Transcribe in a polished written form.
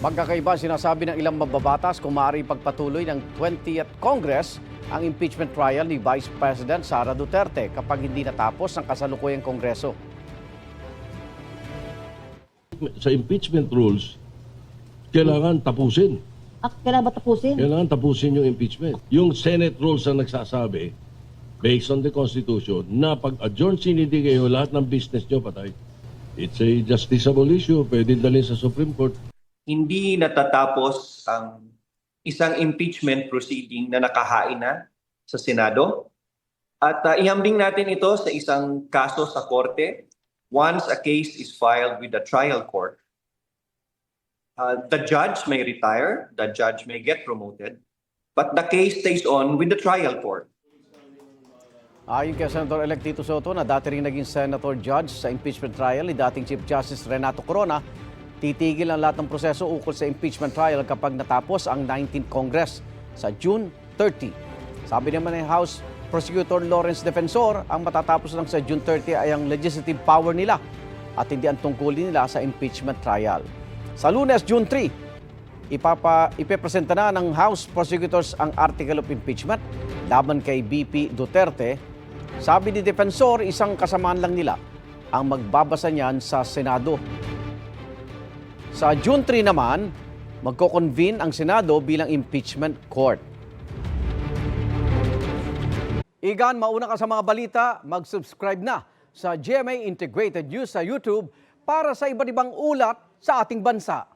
Magkakaiba sinasabi ng ilang mababatas kung maaari pagpatuloy ng 20th Congress ang impeachment trial ni Vice President Sara Duterte kapag hindi natapos ang kasalukuyang Kongreso. Sa impeachment rules, kailangan tapusin. Kailangan ba tapusin? Kailangan tapusin yung impeachment. Yung Senate rules ang nagsasabi, based on the Constitution, na pag-adjourn sinindi kayo, lahat ng business nyo patay. It's a justiciable issue, pwede dalhin sa Supreme Court. Hindi natatapos ang isang impeachment proceeding na nakahain na sa Senado. At ihambing natin ito sa isang kaso sa korte. Once a case is filed with the trial court, the judge may retire, the judge may get promoted, but the case stays on with the trial court. Ayon kay Senator-elect Tito Soto na dati rin naging Senator Judge sa impeachment trial ni dating Chief Justice Renato Corona, titigil ang lahat ng proseso ukol sa impeachment trial kapag natapos ang 19th Congress sa June 30. Sabi naman ng House Prosecutor Lawrence Defensor, ang matatapos lang sa June 30 ay ang legislative power nila at hindi ang tungkulin nila sa impeachment trial. Sa Lunes, June 3, ipepresenta na ng House Prosecutors ang Article of Impeachment laban kay BP Duterte. Sabi ni Defensor, isang kasamaan lang nila ang magbabasa niyan sa Senado. Sa June 3 naman, magko-convene ang Senado bilang impeachment court. Igan, mauna ka sa mga balita, mag-subscribe na sa GMA Integrated News sa YouTube para sa iba't ibang ulat sa ating bansa.